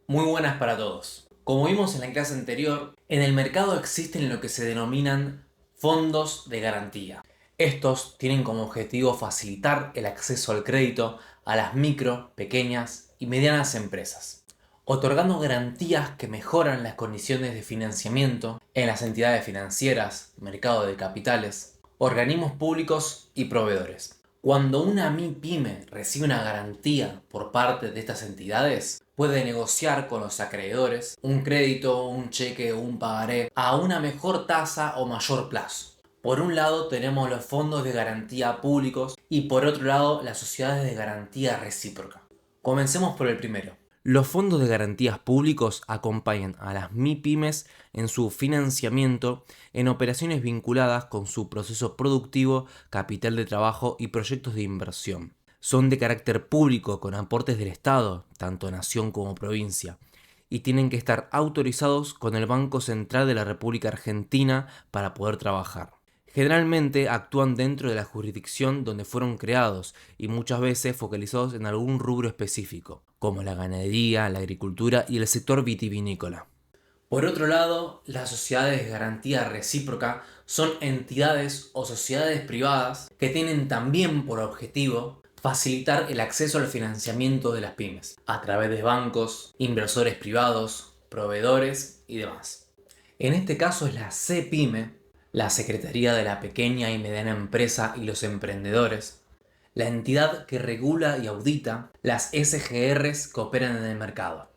Muy buenas para todos. Como vimos en la clase anterior, en el mercado existen lo que se denominan fondos de garantía. Estos tienen como objetivo facilitar el acceso al crédito a las micro, pequeñas y medianas empresas, otorgando garantías que mejoran las condiciones de financiamiento en las entidades financieras, mercado de capitales, organismos públicos y proveedores. Cuando una MIPYME recibe una garantía por parte de estas entidades, puede negociar con los acreedores un crédito, un cheque o un pagaré a una mejor tasa o mayor plazo. Por un lado tenemos los fondos de garantía públicos y por otro lado las sociedades de garantía recíproca. Comencemos por el primero. Los fondos de garantías públicos acompañan a las MIPYMES en su financiamiento en operaciones vinculadas con su proceso productivo, capital de trabajo y proyectos de inversión. Son de carácter público con aportes del Estado, tanto nación como provincia, y tienen que estar autorizados con el Banco Central de la República Argentina para poder trabajar. Generalmente actúan dentro de la jurisdicción donde fueron creados y muchas veces focalizados en algún rubro específico, como la ganadería, la agricultura y el sector vitivinícola. Por otro lado, las sociedades de garantía recíproca son entidades o sociedades privadas que tienen también por objetivo facilitar el acceso al financiamiento de las pymes, a través de bancos, inversores privados, proveedores y demás. En este caso es la CPYME, la Secretaría de la Pequeña y Mediana Empresa y los Emprendedores, la entidad que regula y audita las SGRs que operan en el mercado.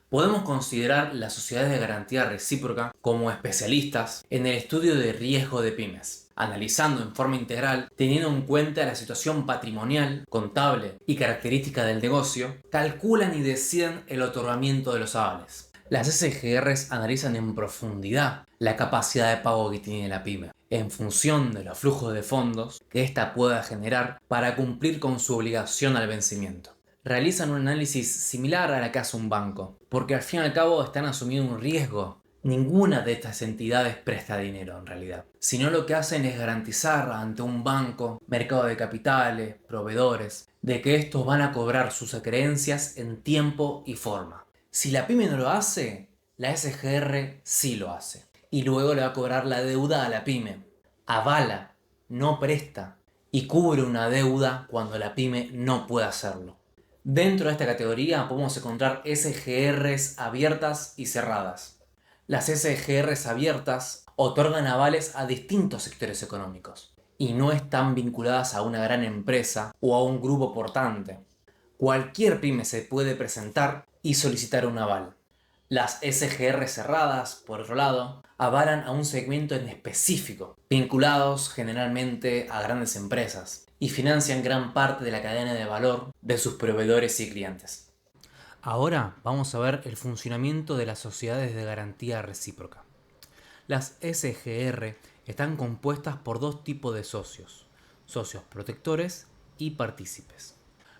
Podemos considerar las sociedades de garantía recíproca como especialistas en el estudio de riesgo de pymes, analizando en forma integral, teniendo en cuenta la situación patrimonial, contable y característica del negocio, calculan y deciden el otorgamiento de los avales. Las SGRs analizan en profundidad la capacidad de pago que tiene la pyme, en función de los flujos de fondos que ésta pueda generar para cumplir con su obligación al vencimiento. Realizan un análisis similar a la que hace un banco, porque al fin y al cabo están asumiendo un riesgo. Ninguna de estas entidades presta dinero en realidad, sino lo que hacen es garantizar ante un banco, mercado de capitales, proveedores, de que estos van a cobrar sus acreencias en tiempo y forma. Si la pyme no lo hace, la SGR sí lo hace. Y luego le va a cobrar la deuda a la pyme. Avala, no presta, y cubre una deuda cuando la pyme no puede hacerlo. Dentro de esta categoría podemos encontrar SGRs abiertas y cerradas. Las SGRs abiertas otorgan avales a distintos sectores económicos y no están vinculadas a una gran empresa o a un grupo portante. Cualquier pyme se puede presentar y solicitar un aval. Las SGR cerradas, por otro lado, avalan a un segmento en específico, vinculados generalmente a grandes empresas, y financian gran parte de la cadena de valor de sus proveedores y clientes. Ahora vamos a ver el funcionamiento de las sociedades de garantía recíproca. Las SGR están compuestas por dos tipos de socios: socios protectores y partícipes.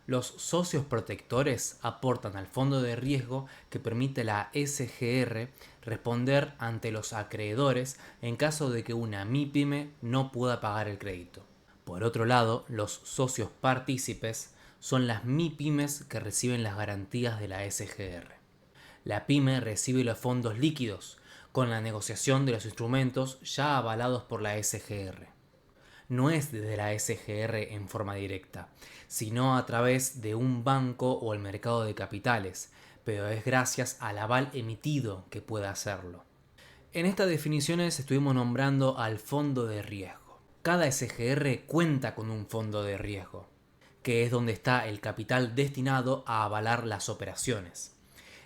Los socios protectores aportan al fondo de riesgo que permite a la SGR responder ante los acreedores en caso de que una MIPYME no pueda pagar el crédito. Por otro lado, los socios partícipes son las MIPYMES que reciben las garantías de la SGR. La pyme recibe los fondos líquidos con la negociación de los instrumentos ya avalados por la SGR. No es desde la SGR en forma directa, sino a través de un banco o el mercado de capitales, pero es gracias al aval emitido que puede hacerlo. En estas definiciones estuvimos nombrando al fondo de riesgo. Cada SGR cuenta con un fondo de riesgo, que es donde está el capital destinado a avalar las operaciones.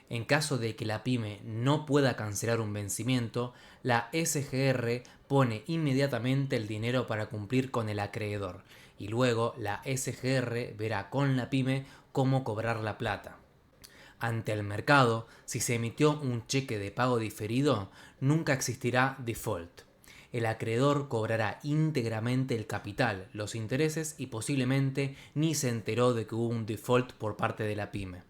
En caso de que la pyme no pueda cancelar un vencimiento, la SGR pone inmediatamente el dinero para cumplir con el acreedor y luego la SGR verá con la pyme cómo cobrar la plata. Ante el mercado, si se emitió un cheque de pago diferido, nunca existirá default. El acreedor cobrará íntegramente el capital, los intereses y posiblemente ni se enteró de que hubo un default por parte de la pyme.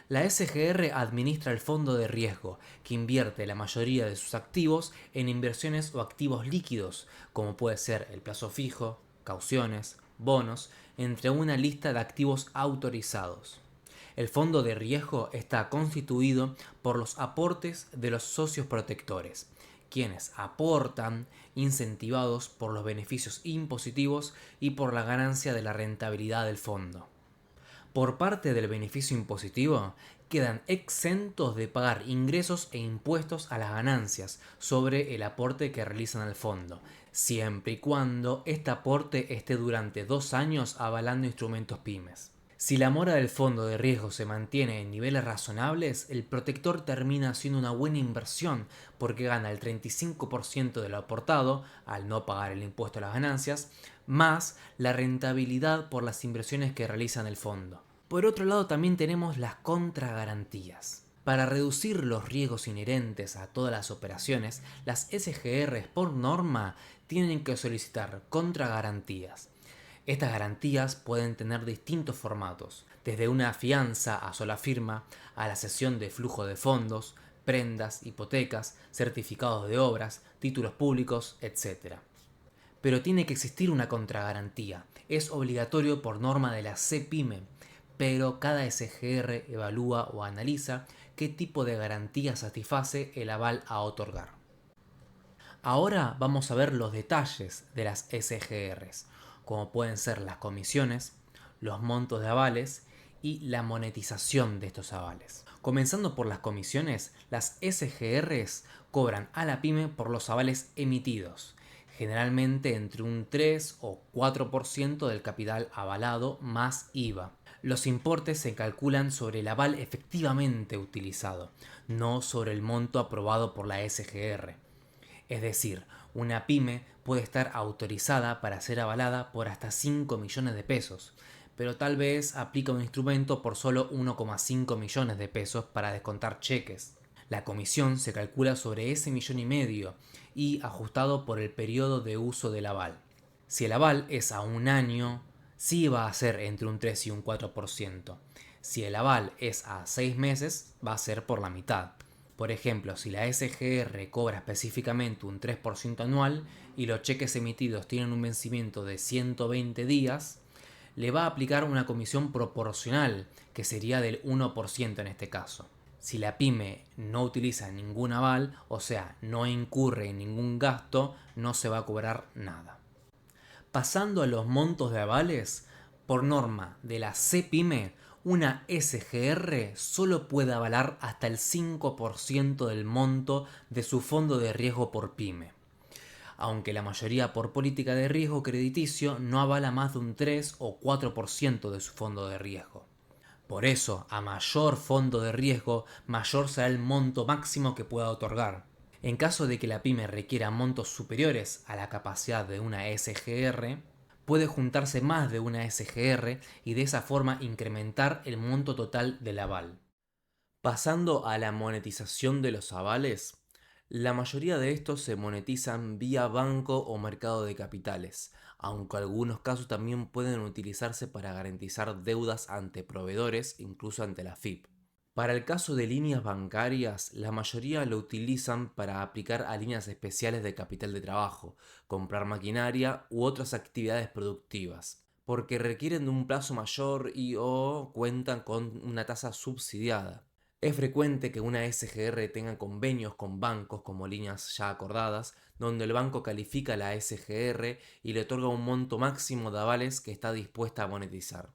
La SGR administra el fondo de riesgo, que invierte la mayoría de sus activos en inversiones o activos líquidos, como puede ser el plazo fijo, cauciones, bonos, entre una lista de activos autorizados. El fondo de riesgo está constituido por los aportes de los socios protectores, quienes aportan incentivados por los beneficios impositivos y por la ganancia de la rentabilidad del fondo. Por parte del beneficio impositivo, quedan exentos de pagar ingresos e impuestos a las ganancias sobre el aporte que realizan al fondo, siempre y cuando este aporte esté durante 2 años avalando instrumentos pymes. Si la mora del fondo de riesgo se mantiene en niveles razonables, el protector termina siendo una buena inversión porque gana el 35% de lo aportado al no pagar el impuesto a las ganancias, más la rentabilidad por las inversiones que realiza en el fondo. Por otro lado, también tenemos las contragarantías. Para reducir los riesgos inherentes a todas las operaciones, las SGRs por norma tienen que solicitar contragarantías. Estas garantías pueden tener distintos formatos, desde una fianza a sola firma, a la cesión de flujo de fondos, prendas, hipotecas, certificados de obras, títulos públicos, etc. Pero tiene que existir una contragarantía. Es obligatorio por norma de la CPYME, pero cada SGR evalúa o analiza qué tipo de garantía satisface el aval a otorgar. Ahora vamos a ver los detalles de las SGRs, como pueden ser las comisiones, los montos de avales y la monetización de estos avales. Comenzando por las comisiones, las SGRs cobran a la pyme por los avales emitidos, generalmente entre un 3 o 4% del capital avalado más IVA. Los importes se calculan sobre el aval efectivamente utilizado, no sobre el monto aprobado por la SGR. Es decir, una pyme puede estar autorizada para ser avalada por hasta 5 millones de pesos, pero tal vez aplica un instrumento por solo 1,5 millones de pesos para descontar cheques. La comisión se calcula sobre ese 1,5 millones y ajustado por el periodo de uso del aval. Si el aval es a 1 año, sí va a ser entre un 3 y un 4%. Si el aval es a 6 meses, va a ser por la mitad. Por ejemplo, si la SGR cobra específicamente un 3% anual y los cheques emitidos tienen un vencimiento de 120 días, le va a aplicar una comisión proporcional, que sería del 1% en este caso. Si la pyme no utiliza ningún aval, o sea, no incurre en ningún gasto, no se va a cobrar nada. Pasando a los montos de avales, por norma de la CPYME, una SGR solo puede avalar hasta el 5% del monto de su fondo de riesgo por pyme, aunque la mayoría por política de riesgo crediticio no avala más de un 3 o 4% de su fondo de riesgo. Por eso, a mayor fondo de riesgo, mayor será el monto máximo que pueda otorgar. En caso de que la pyme requiera montos superiores a la capacidad de una SGR, puede juntarse más de una SGR y de esa forma incrementar el monto total del aval. Pasando a la monetización de los avales, la mayoría de estos se monetizan vía banco o mercado de capitales, aunque algunos casos también pueden utilizarse para garantizar deudas ante proveedores, incluso ante la FIP. Para el caso de líneas bancarias, la mayoría lo utilizan para aplicar a líneas especiales de capital de trabajo, comprar maquinaria u otras actividades productivas, porque requieren de un plazo mayor y o cuentan con una tasa subsidiada. Es frecuente que una SGR tenga convenios con bancos como líneas ya acordadas, donde el banco califica la SGR y le otorga un monto máximo de avales que está dispuesta a monetizar.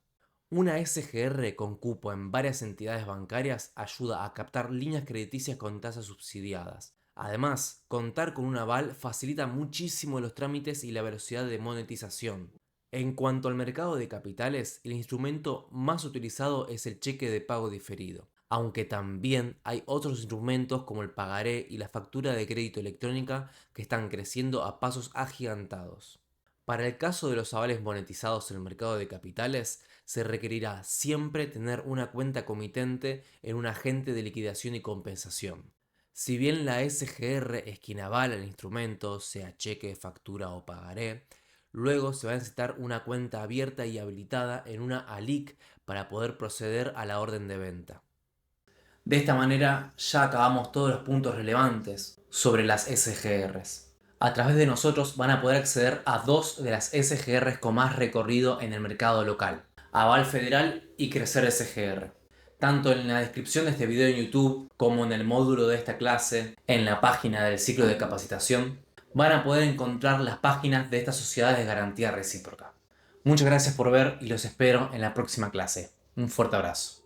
Una SGR con cupo en varias entidades bancarias ayuda a captar líneas crediticias con tasas subsidiadas. Además, contar con un aval facilita muchísimo los trámites y la velocidad de monetización. En cuanto al mercado de capitales, el instrumento más utilizado es el cheque de pago diferido, aunque también hay otros instrumentos como el pagaré y la factura de crédito electrónica que están creciendo a pasos agigantados. Para el caso de los avales monetizados en el mercado de capitales, se requerirá siempre tener una cuenta comitente en un agente de liquidación y compensación. Si bien la SGR es quien avala el instrumento, sea cheque, factura o pagaré, luego se va a necesitar una cuenta abierta y habilitada en una ALIC para poder proceder a la orden de venta. De esta manera ya acabamos todos los puntos relevantes sobre las SGRs. A través de nosotros van a poder acceder a 2 de las SGRs con más recorrido en el mercado local: Aval Federal y Crecer SGR. tanto en la descripción de este video en YouTube como en el módulo de esta clase, en la página del ciclo de capacitación, van a poder encontrar las páginas de estas sociedades de garantía recíproca. Muchas gracias por ver y los espero en la próxima clase. Un fuerte abrazo.